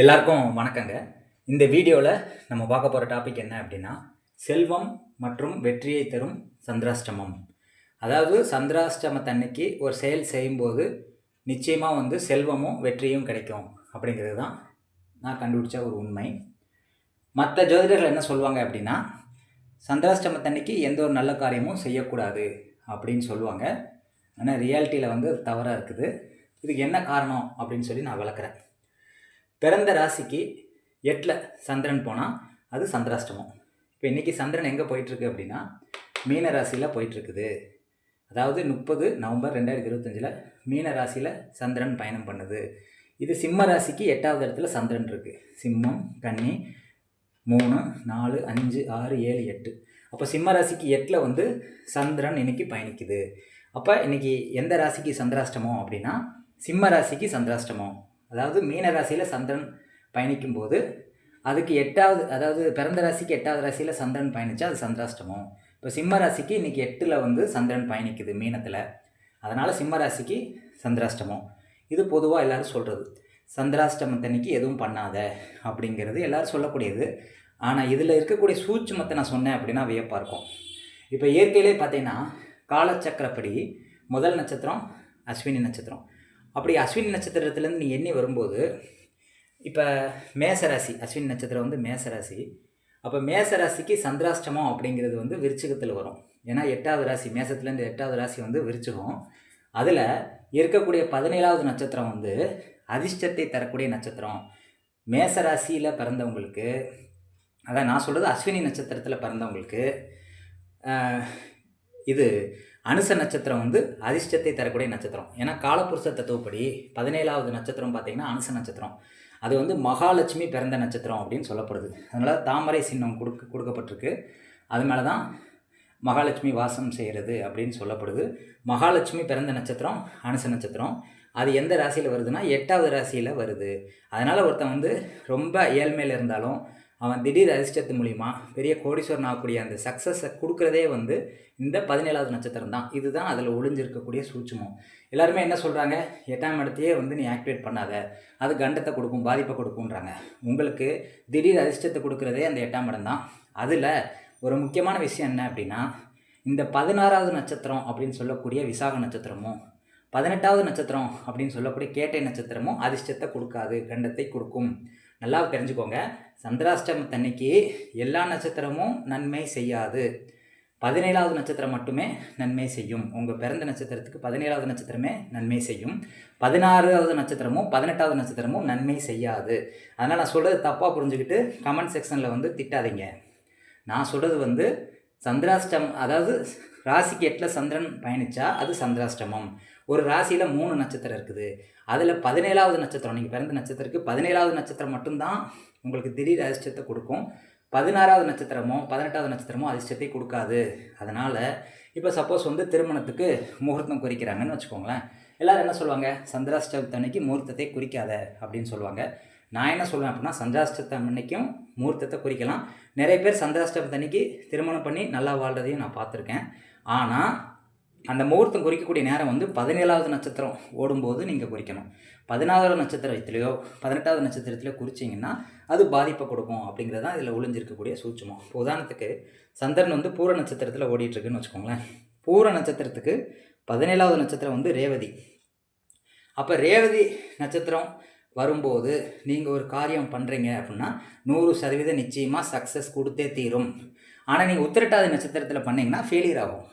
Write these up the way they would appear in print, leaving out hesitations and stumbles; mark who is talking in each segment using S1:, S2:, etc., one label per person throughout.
S1: எல்லாருக்கும் வணக்கங்க. இந்த வீடியோவில் நம்ம பார்க்க போகிற டாபிக் என்ன அப்படின்னா, செல்வம் மற்றும் வெற்றியை தரும் சந்திராஷ்டமம். அதாவது சந்திராஷ்டமத்தன்னைக்கு ஒரு செயல் செய்யும்போது நிச்சயமாக செல்வமும் வெற்றியும் கிடைக்கும் அப்படிங்கிறது தான் நான் கண்டுபிடிச்ச ஒரு உண்மை. மற்ற ஜோதிடர்கள் என்ன சொல்லுவாங்க அப்படின்னா, சந்திராஷ்டமத்தன்னைக்கு எந்த ஒரு நல்ல காரியமும் செய்யக்கூடாது அப்படின்னு சொல்லுவாங்க. ஆனால் ரியாலிட்டியில் தவறாக இருக்குது. இதுக்கு என்ன காரணம் அப்படின்னு சொல்லி நான் விளக்குறேன். பிறந்த ராசிக்கு 8ல் சந்திரன் போனால் அது சந்திராஷ்டமம். இப்போ இன்றைக்கி சந்திரன் எங்கே போயிட்டுருக்கு அப்படின்னா, மீன ராசியில் போயிட்டுருக்குது. அதாவது 30 நவம்பர் 2025 மீன ராசியில் சந்திரன் பயணம் பண்ணுது. இது சிம்ம ராசிக்கு 8வது இடத்துல சந்திரன் இருக்குது. சிம்மம், கன்னி 3, 4, 5, 6, 7, 8. அப்போ சிம்ம ராசிக்கு 8ல் சந்திரன் இன்றைக்கி பயணிக்குது. அப்போ இன்றைக்கி எந்த ராசிக்கு சந்திராஷ்டமம் அப்படின்னா, சிம்ம ராசிக்கு சந்திராஷ்டமம். அதாவது மீன ராசியில் சந்திரன் பயணிக்கும்போது அதுக்கு 8வது, அதாவது பிறந்த ராசிக்கு 8வது ராசியில் சந்திரன் பயணித்தா அது சந்திராஷ்டமம். இப்போ சிம்ம ராசிக்கு இன்றைக்கி 8ல் சந்திரன் பயணிக்குது மீனத்தில். அதனால் சிம்ம ராசிக்கு சந்திராஷ்டமம். இது பொதுவாக எல்லோரும் சொல்கிறது. சந்திராஷ்டமத்தன்னைக்கு எதுவும் பண்ணாத அப்படிங்கிறது எல்லோரும் சொல்லக்கூடியது. ஆனால் இதில் இருக்கக்கூடிய சூட்சுமத்தை நான் சொன்னேன் அப்படின்னா வியப்பாக இருக்கும். இப்போ இயற்கையிலே பார்த்தீங்கன்னா காலச்சக்கரப்படி முதல் நட்சத்திரம் அஸ்வினி நட்சத்திரம். அப்படி அஸ்வினி நட்சத்திரத்துலேருந்து நீ எண்ணி வரும்போது, இப்போ மேசராசி, அஸ்வினி நட்சத்திரம் மேசராசி. அப்போ மேசராசிக்கு சந்திராஷ்டமம் அப்படிங்கிறது விருச்சிகத்தில் வரும். ஏன்னா 8வது ராசி, மேசத்துலேருந்து 8வது ராசி விருச்சிகம். அதில் இருக்கக்கூடிய 17வது நட்சத்திரம் அதிர்ஷ்டத்தை தரக்கூடிய நட்சத்திரம். மேசராசியில் பிறந்தவங்களுக்கு, அதான் நான் சொல்கிறது அஸ்வினி நட்சத்திரத்தில் பிறந்தவங்களுக்கு இது அனுச நட்சத்திரம் அதிர்ஷ்டத்தை தரக்கூடிய நட்சத்திரம். ஏன்னா காலப்புருஷ தத்துவப்படி 17வது நட்சத்திரம் பார்த்திங்கன்னா அனுச நட்சத்திரம். அது மகாலட்சுமி பிறந்த நட்சத்திரம் அப்படின்னு சொல்லப்படுது. அதனால் தாமரை சின்னம் கொடுக்கப்பட்டிருக்கு. அது மேலே தான் மகாலட்சுமி வாசம் செய்கிறது அப்படின்னு சொல்லப்படுது. மகாலட்சுமி பிறந்த நட்சத்திரம் அனுச நட்சத்திரம். அது எந்த ராசியில் வருதுன்னா 8வது ராசியில் வருது. அதனால் ஒருத்தன் ரொம்ப ஏழ்மையில் இருந்தாலும் அவன் திடீர் அதிர்ஷ்டத்து மூலிமா பெரிய கோடீஸ்வரன் ஆகக்கூடிய அந்த சக்ஸஸை கொடுக்குறதே இந்த 17வது நட்சத்திரம் தான். இதுதான் அதில் ஒளிஞ்சிருக்கக்கூடிய சூட்சுமம். எல்லாருமே என்ன சொல்கிறாங்க, 8ஆம் இடத்தையே நீ ஆக்டிவேட் பண்ணாத, அது கண்டத்தை கொடுக்கும், பாதிப்பை கொடுக்குன்றாங்க. உங்களுக்கு திடீர் அதிர்ஷ்டத்தை கொடுக்குறதே அந்த 8ஆம் இடம் தான். அதில் ஒரு முக்கியமான விஷயம் என்ன அப்படின்னா, இந்த 16வது நட்சத்திரம் அப்படின்னு சொல்லக்கூடிய விசாக நட்சத்திரமும் 18வது நட்சத்திரம் அப்படின்னு சொல்லக்கூடிய கேட்டை நட்சத்திரமும் அதிர்ஷ்டத்தை கொடுக்காது, கண்டத்தை கொடுக்கும். நல்லா தெரிஞ்சுக்கோங்க. சந்திராஷ்டமத்தன்னைக்கு எல்லா நட்சத்திரமும் நன்மை செய்யாது. 17வது நட்சத்திரம் மட்டுமே நன்மை செய்யும். உங்கள் பிறந்த நட்சத்திரத்துக்கு 17வது நட்சத்திரமே நன்மை செய்யும். 16வது நட்சத்திரமும் 18வது நட்சத்திரமும் நன்மை செய்யாது. அதனால் நான் சொல்கிறது தப்பாக புரிஞ்சுக்கிட்டு கமெண்ட் செக்ஷனில் திட்டாதீங்க. நான் சொல்கிறது சந்திராஷ்டமம், அதாவது ராசிக்கு 8ல் சந்திரன் பயணித்தா அது சந்திராஷ்டமம். ஒரு ராசியில் 3 நட்சத்திரம் இருக்குது. அதில் 17வது நட்சத்திரம், நீங்கள் பிறந்த நட்சத்திரத்துக்கு 17வது நட்சத்திரம் மட்டும்தான் உங்களுக்கு திடீர் அதிர்ஷ்டத்தை கொடுக்கும். 16வது நட்சத்திரமோ 18வது நட்சத்திரமோ அதிர்ஷ்டத்தை கொடுக்காது. அதனால் இப்போ சப்போஸ் திருமணத்துக்கு முகூர்த்தம் குறிக்கிறாங்கன்னு வச்சுக்கோங்களேன். எல்லோரும் என்ன சொல்லுவாங்க, சந்திராஷ்டமத்தன்னைக்கு முகூர்த்தத்தை குறிக்காத அப்படின்னு சொல்லுவாங்க. நான் என்ன சொல்லுவேன் அப்படின்னா, சந்திராஷ்டமம் அன்னைக்கும் முகூர்த்தத்தை குறிக்கலாம். நிறைய பேர் சந்திராஷ்டமத்தன்னைக்கு திருமணம் பண்ணி நல்லா வாழ்கிறதையும் நான் பார்த்துருக்கேன். ஆனால் அந்த முகூர்த்தம் குறிக்கக்கூடிய நேரம் 17வது நட்சத்திரம் ஓடும்போது நீங்கள் குறிக்கணும். 16வது நட்சத்திரத்திலையோ 18வது நட்சத்திரத்திலையோ குறிச்சிங்கன்னா அது பாதிப்பை கொடுக்கும் அப்படிங்கிறது தான் இதில் ஒளிஞ்சிருக்கக்கூடிய சூட்சுமம். இப்போ உதாரணத்துக்கு சந்திரன் பூர நட்சத்திரத்தில் ஓடிட்டுருக்குன்னு வச்சுக்கோங்களேன். பூர நட்சத்திரத்துக்கு 17வது நட்சத்திரம் ரேவதி. அப்போ ரேவதி நட்சத்திரம் வரும்போது நீங்கள் ஒரு காரியம் பண்ணுறீங்க அப்படின்னா 100% நிச்சயமாக சக்ஸஸ் கொடுத்தே தீரும். ஆனால் நீங்கள் உத்திரட்டாதி நட்சத்திரத்தில் பண்ணிங்கன்னா ஃபெயிலியர் ஆகும்.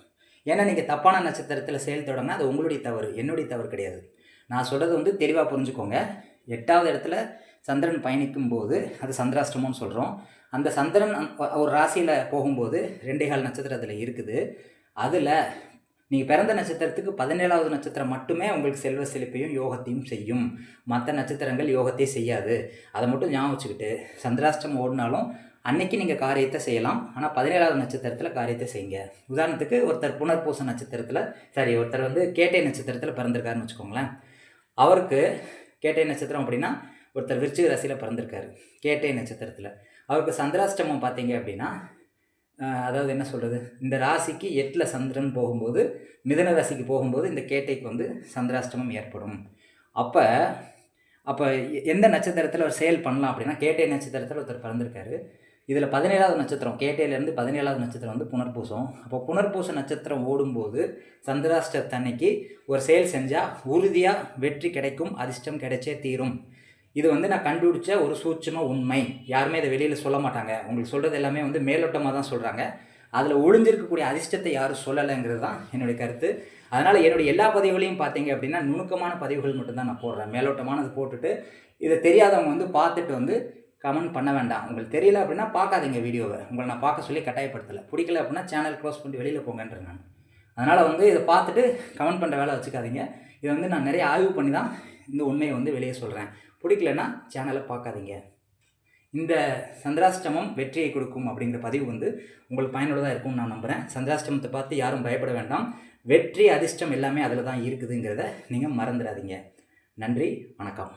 S1: ஏன்னா நீங்கள் தப்பான நட்சத்திரத்தில் செயல் தொடங்கினா அது உங்களுடைய தவறு, என்னுடைய தவறு கிடையாது. நான் சொல்கிறது தெளிவாக புரிஞ்சுக்கோங்க. 8வது இடத்துல சந்திரன் பயணிக்கும் போது அது சந்திராஷ்டமம்னு சொல்கிறோம். அந்த சந்திரன் ஒரு ராசியில் போகும்போது 2.25 நட்சத்திரத்தில் இருக்குது. அதில் நீங்கள் பிறந்த நட்சத்திரத்துக்கு 17வது நட்சத்திரம் மட்டுமே உங்களுக்கு செல்வ செழிப்பையும் யோகத்தையும் செய்யும். மற்ற நட்சத்திரங்கள் யோகத்தை செய்யாது. அதை மட்டும் ஞாபகம் வச்சுக்கிட்டு சந்திராஷ்டமம் ஓடினாலும் அன்னைக்கு நீங்கள் காரியத்தை செய்யலாம். ஆனால் 17வது நட்சத்திரத்தில் காரியத்தை செய்யுங்க. உதாரணத்துக்கு ஒருத்தர் புனர்பூச நட்சத்திரத்தில், ஒருத்தர் கேட்டை நட்சத்திரத்தில் பிறந்திருக்காருன்னு வச்சுக்கோங்களேன். அவருக்கு கேட்டை நட்சத்திரம் அப்படின்னா ஒருத்தர் விருச்சிக ராசியில் பிறந்திருக்காரு கேட்டை நட்சத்திரத்தில். அவருக்கு சந்திராஷ்டமம் பார்த்தீங்க அப்படின்னா, அதாவது என்ன சொல்கிறது, இந்த ராசிக்கு 8ல் சந்திரன் போகும்போது மிதுன ராசிக்கு போகும்போது இந்த கேட்டைக்கு சந்திராஷ்டமம் ஏற்படும். அப்போ அப்போ எந்த நட்சத்திரத்தில் ஒரு செயல் பண்ணலாம் அப்படின்னா, கேட்டை நட்சத்திரத்தில் ஒருத்தர் பிறந்திருக்காரு. இதில் 17வது நட்சத்திரம், கேட்டையிலேருந்து 17வது நட்சத்திரம் வந்து புனர்பூசம். அப்போ புனர்பூச நட்சத்திரம் ஓடும்போது சந்திராஷ்டமத்தன்னைக்கு ஒரு செயல் செஞ்சால் உறுதியாக வெற்றி கிடைக்கும், அதிர்ஷ்டம் கிடைச்சே தீரும். இது வந்து நான் கண்டுபிடிச்ச ஒரு சூட்சும உண்மை. யாருமே இதை வெளியில் சொல்ல மாட்டாங்க. உங்களுக்கு சொல்கிறது எல்லாமே வந்து மேலோட்டமாக தான் சொல்கிறாங்க. அதில் ஒளிஞ்சிருக்கக்கூடிய அதிர்ஷ்டத்தை யாரும் சொல்லலைங்கிறது தான் என்னுடைய கருத்து. அதனால் என்னுடைய எல்லா பதிவுகளையும் பார்த்தீங்க அப்படின்னா நுணுக்கமான பதிவுகள் மட்டும்தான் நான் போடுறேன். மேலோட்டமானது போட்டுட்டு இதை தெரியாதவங்க வந்து பார்த்துட்டு வந்து கமெண்ட் பண்ண வேண்டாம். உங்களுக்கு தெரியல அப்படின்னா பார்க்காதீங்க வீடியோவை. உங்களை நான் பார்க்க சொல்லி கட்டாயப்படுத்தலை. பிடிக்கல அப்படின்னா சேனல் க்ளோஸ் பண்ணிட்டு வெளியில் போங்கன்றேன் நான். அதனால் வந்து இதை பார்த்துட்டு கமெண்ட் பண்ணுற வேலை வச்சுக்காதீங்க. இதை வந்து நான் நிறைய ஆய்வு பண்ணி தான் இந்த உண்மையை வந்து வெளியே சொல்கிறேன். பிடிக்கலன்னா சேனலை பார்க்காதீங்க. இந்த சந்திராஷ்டமம் வெற்றியை கொடுக்கும் அப்படிங்கிற பதிவு வந்து உங்களுக்கு பயனுள்ளதாக இருக்கும்னு நான் நம்புகிறேன். சந்திராஷ்டமத்தை பார்த்து யாரும் பயப்பட வேண்டாம். வெற்றி அதிர்ஷ்டம் எல்லாமே அதில் தான் இருக்குதுங்கிறத நீங்கள் மறந்துடாதீங்க. நன்றி, வணக்கம்.